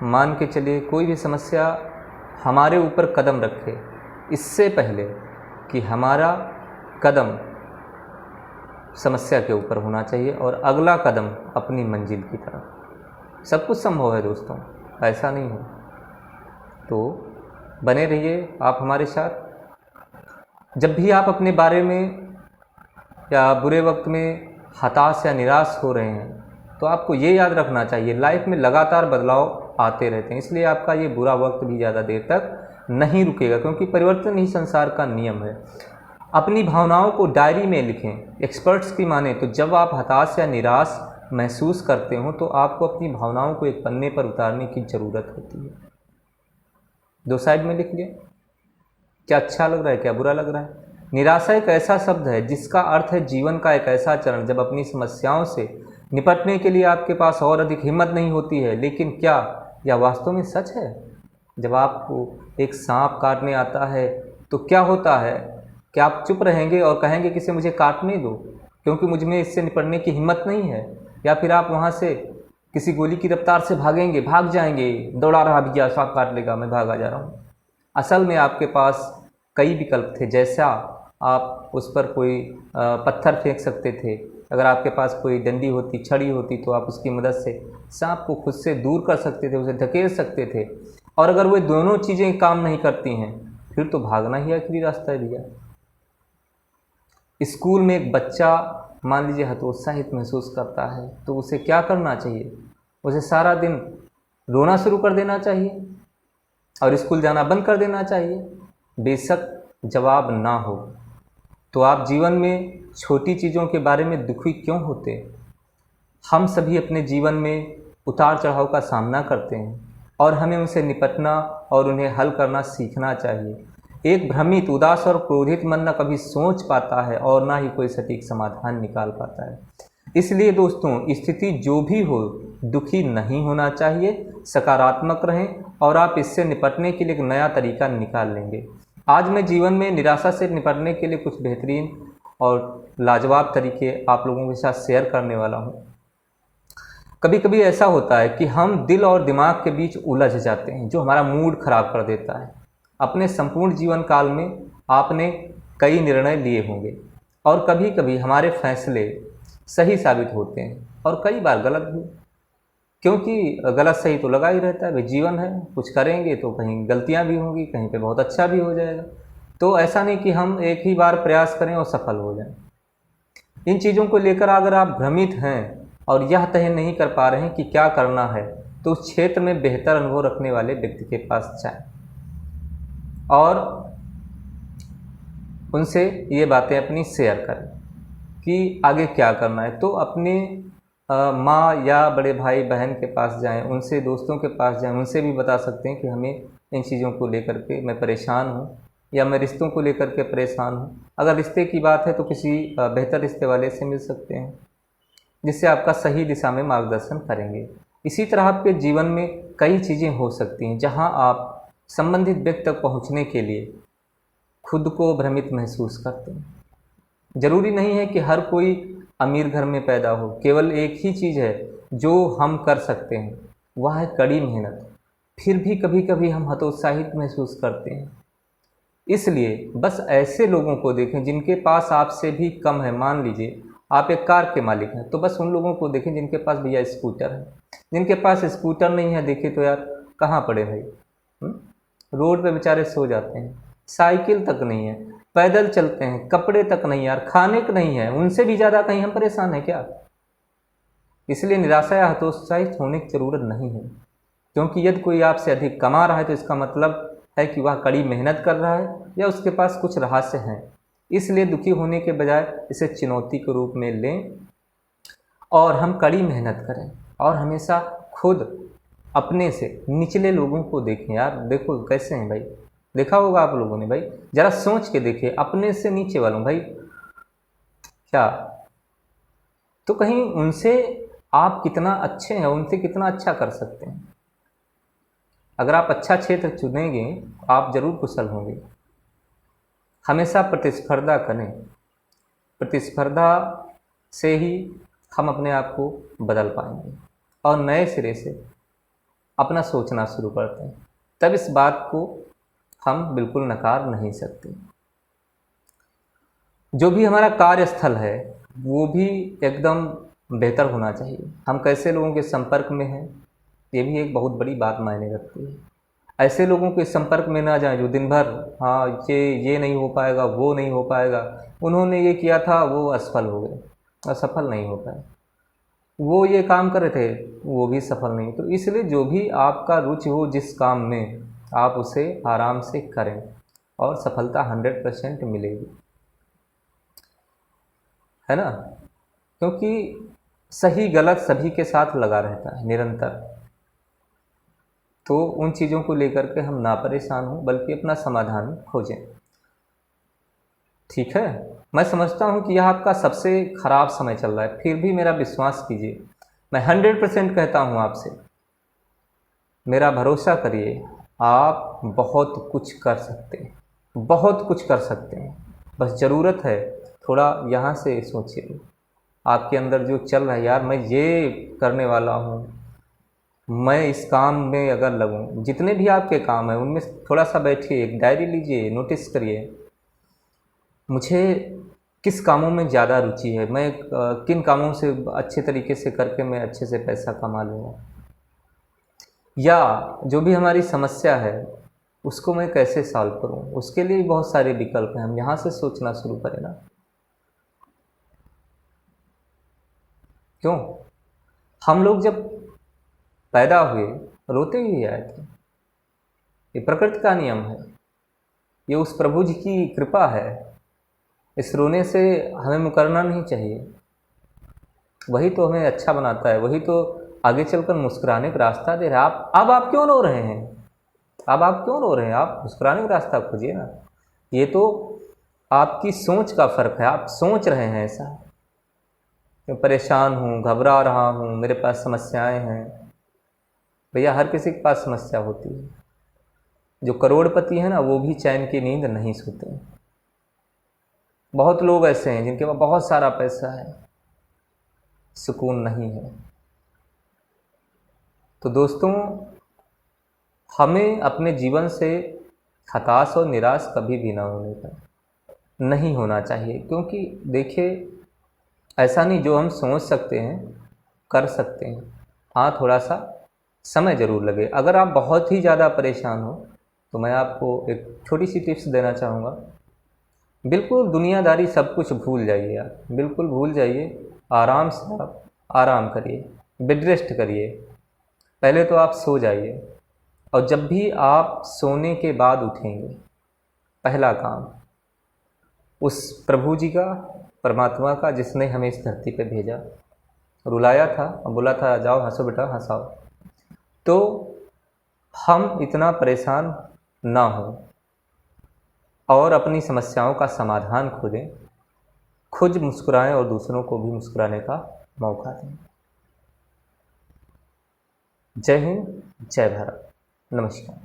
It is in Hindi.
मान के चलिए कोई भी समस्या हमारे ऊपर कदम रखे, इससे पहले कि हमारा कदम समस्या के ऊपर होना चाहिए और अगला कदम अपनी मंजिल की तरफ। सब कुछ संभव है दोस्तों, ऐसा नहीं है। तो बने रहिए आप हमारे साथ। जब भी आप अपने बारे में या बुरे वक्त में हताश या निराश हो रहे हैं तो आपको ये याद रखना चाहिए, लाइफ में लगातार बदलाव आते रहते हैं, इसलिए आपका ये बुरा वक्त भी ज़्यादा देर तक नहीं रुकेगा, क्योंकि परिवर्तन ही संसार का नियम है। अपनी भावनाओं को डायरी में लिखें। एक्सपर्ट्स की माने तो जब आप हताश या निराश महसूस करते हो तो आपको अपनी भावनाओं को एक पन्ने पर उतारने की ज़रूरत होती है। 2 साइड में लिख लिया, क्या अच्छा लग रहा है क्या बुरा लग रहा है। निराशा एक ऐसा शब्द है जिसका अर्थ है जीवन का एक ऐसा चरण जब अपनी समस्याओं से निपटने के लिए आपके पास और अधिक हिम्मत नहीं होती है। लेकिन क्या यह वास्तव में सच है? जब आपको एक सांप काटने आता है तो क्या होता है? क्या आप चुप रहेंगे और कहेंगे कि इसे मुझे काटने दो क्योंकि मुझ में इससे निपटने की हिम्मत नहीं है? या फिर आप वहाँ से किसी गोली की रफ्तार से भागेंगे, भाग जाएंगे, दौड़ा रहा भैया सांप काट लेगा, मैं भागा जा रहा हूँ। असल में आपके पास कई विकल्प थे। जैसा आप उस पर कोई पत्थर फेंक सकते थे, अगर आपके पास कोई डंडी होती, छड़ी होती तो आप उसकी मदद से सांप को खुद से दूर कर सकते थे, उसे धकेल सकते थे। और अगर वो दोनों चीज़ें काम नहीं करती हैं फिर तो भागना ही आखिरी रास्ता है भैया। स्कूल में एक बच्चा मान लीजिए हतोत्साहित महसूस करता है तो उसे क्या करना चाहिए? उसे सारा दिन रोना शुरू कर देना चाहिए और स्कूल जाना बंद कर देना चाहिए? बेशक जवाब ना हो तो आप जीवन में छोटी चीज़ों के बारे में दुखी क्यों होते? हम सभी अपने जीवन में उतार चढ़ाव का सामना करते हैं और हमें उनसे निपटना और उन्हें हल करना सीखना चाहिए। एक भ्रमित, उदास और क्रोधित मन न कभी सोच पाता है और ना ही कोई सटीक समाधान निकाल पाता है। इसलिए दोस्तों, स्थिति जो भी हो दुखी नहीं होना चाहिए, सकारात्मक रहें और आप इससे निपटने के लिए एक नया तरीका निकाल लेंगे। आज मैं जीवन में निराशा से निपटने के लिए कुछ बेहतरीन और लाजवाब तरीके आप लोगों के साथ शेयर करने वाला हूँ। कभी कभी ऐसा होता है कि हम दिल और दिमाग के बीच उलझ जाते हैं, जो हमारा मूड खराब कर देता है। अपने संपूर्ण जीवन काल में आपने कई निर्णय लिए होंगे और कभी कभी हमारे फैसले सही साबित होते हैं और कई बार गलत भी, क्योंकि गलत सही तो लगा ही रहता है भाई, जीवन है, कुछ करेंगे तो कहीं गलतियां भी होंगी, कहीं पे बहुत अच्छा भी हो जाएगा। तो ऐसा नहीं कि हम एक ही बार प्रयास करें और सफल हो जाएं। इन चीज़ों को लेकर अगर आप भ्रमित हैं और यह तय नहीं कर पा रहे हैं कि क्या करना है तो उस क्षेत्र में बेहतर अनुभव रखने वाले व्यक्ति के पास जाएं और उनसे ये बातें अपनी शेयर करें कि आगे क्या करना है। तो अपने माँ या बड़े भाई बहन के पास जाएं, उनसे दोस्तों के पास जाएं, उनसे भी बता सकते हैं कि हमें इन चीज़ों को लेकर के मैं परेशान हूँ या मैं रिश्तों को लेकर के परेशान हूँ। अगर रिश्ते की बात है तो किसी बेहतर रिश्ते वाले से मिल सकते हैं जिससे आपका सही दिशा में मार्गदर्शन करेंगे। इसी तरह आपके जीवन में कई चीज़ें हो सकती हैं जहाँ आप संबंधित व्यक्ति तक पहुँचने के लिए खुद को भ्रमित महसूस करते हैं। ज़रूरी नहीं है कि हर कोई अमीर घर में पैदा हो, केवल एक ही चीज़ है जो हम कर सकते हैं, वह है कड़ी मेहनत। फिर भी कभी कभी हम हतोत्साहित महसूस करते हैं, इसलिए बस ऐसे लोगों को देखें जिनके पास आपसे भी कम है। मान लीजिए आप एक कार के मालिक हैं तो बस उन लोगों को देखें जिनके पास भैया स्कूटर है। जिनके पास स्कूटर नहीं है देखे तो यार कहाँ पड़े भाई, रोड पे बेचारे सो जाते हैं, साइकिल तक नहीं है, पैदल चलते हैं, कपड़े तक नहीं यार, खाने को नहीं है, उनसे भी ज़्यादा कहीं हम परेशान हैं क्या? इसलिए निराशा या हतोत्साहित होने की ज़रूरत नहीं है, क्योंकि यदि कोई आपसे अधिक कमा रहा है तो इसका मतलब है कि वह कड़ी मेहनत कर रहा है या उसके पास कुछ रहस्य हैं। इसलिए दुखी होने के बजाय इसे चुनौती के रूप में लें और हम कड़ी मेहनत करें और हमेशा खुद अपने से निचले लोगों को देखें। यार देखो कैसे हैं भाई, देखा होगा आप लोगों ने भाई, ज़रा सोच के देखिए अपने से नीचे वालों भाई क्या, तो कहीं उनसे आप कितना अच्छे हैं, उनसे कितना अच्छा कर सकते हैं। अगर आप अच्छा क्षेत्र चुनेंगे आप जरूर कुशल होंगे। हमेशा प्रतिस्पर्धा करें, प्रतिस्पर्धा से ही हम अपने आप को बदल पाएंगे और नए सिरे से अपना सोचना शुरू करते हैं, तब इस बात को हम बिल्कुल नकार नहीं सकते। जो भी हमारा कार्यस्थल है वो भी एकदम बेहतर होना चाहिए। हम कैसे लोगों के संपर्क में हैं, ये भी एक बहुत बड़ी बात मायने रखती है। ऐसे लोगों के संपर्क में ना जाएं जो दिन भर हाँ ये नहीं हो पाएगा, वो नहीं हो पाएगा, उन्होंने ये किया था वो असफल हो गए, असफल नहीं हो पाए, वो ये काम कर रहे थे वो भी सफल नहीं। तो इसलिए जो भी आपका रुचि हो जिस काम में, आप उसे आराम से करें और सफलता 100% मिलेगी, है ना। क्योंकि सही गलत सभी के साथ लगा रहता है निरंतर। तो उन चीज़ों को लेकर के हम ना परेशान हों, बल्कि अपना समाधान खोजें। ठीक है, मैं समझता हूँ कि यह आपका सबसे ख़राब समय चल रहा है, फिर भी मेरा विश्वास कीजिए, मैं 100% कहता हूँ आपसे, मेरा भरोसा करिए, आप बहुत कुछ कर सकते हैं, बहुत कुछ कर सकते हैं। बस ज़रूरत है थोड़ा यहाँ से सोचिए, आपके अंदर जो चल रहा है, यार मैं ये करने वाला हूँ, मैं इस काम में अगर लगूँ, जितने भी आपके काम हैं उनमें थोड़ा सा बैठिए, एक डायरी लीजिए, नोटिस करिए मुझे किस कामों में ज़्यादा रुचि है, मैं किन कामों से अच्छे तरीके से करके मैं अच्छे से पैसा कमा लूँगा, या जो भी हमारी समस्या है उसको मैं कैसे सॉल्व करूँ। उसके लिए बहुत सारे विकल्प हैं, हम यहाँ से सोचना शुरू करें ना। क्यों, हम लोग जब पैदा हुए रोते हुए आए थे, ये प्रकृति का नियम है, ये उस प्रभु जी की कृपा है। इस रोने से हमें मुकरना नहीं चाहिए, वही तो हमें अच्छा बनाता है, वही तो आगे चलकर मुस्कुराने का रास्ता दे रहा है। अब आप क्यों रो रहे हैं, अब आप क्यों रो रहे हैं, आप मुस्कुराने का रास्ता खोजिए ना। ये तो आपकी सोच का फ़र्क है, आप सोच रहे हैं ऐसा, मैं परेशान हूँ, घबरा रहा हूँ, मेरे पास समस्याएं हैं। भैया हर किसी के पास समस्या होती है, जो करोड़पति है ना वो भी चैन की नींद नहीं सोते हैं। बहुत लोग ऐसे हैं जिनके पास बहुत सारा पैसा है, सुकून नहीं है। तो दोस्तों, हमें अपने जीवन से हताश और निराश कभी भी ना होने का नहीं होना चाहिए। क्योंकि देखिए, ऐसा नहीं, जो हम सोच सकते हैं कर सकते हैं, हाँ थोड़ा सा समय ज़रूर लगे। अगर आप बहुत ही ज़्यादा परेशान हो तो मैं आपको एक छोटी सी टिप्स देना चाहूँगा। बिल्कुल दुनियादारी सब कुछ भूल जाइए, आप बिल्कुल भूल जाइए, आराम से आप आराम करिए, बेड रेस्ट करिए। पहले तो आप सो जाइए, और जब भी आप सोने के बाद उठेंगे, पहला काम उस प्रभु जी का, परमात्मा का, जिसने हमें इस धरती पे भेजा, रुलाया था और बोला था जाओ हंसो बेटा हंसाओ, तो हम इतना परेशान ना हो और अपनी समस्याओं का समाधान खोजें, खुद मुस्कुराएं और दूसरों को भी मुस्कुराने का मौका दें। जय हिंद, जय भारत, नमस्कार।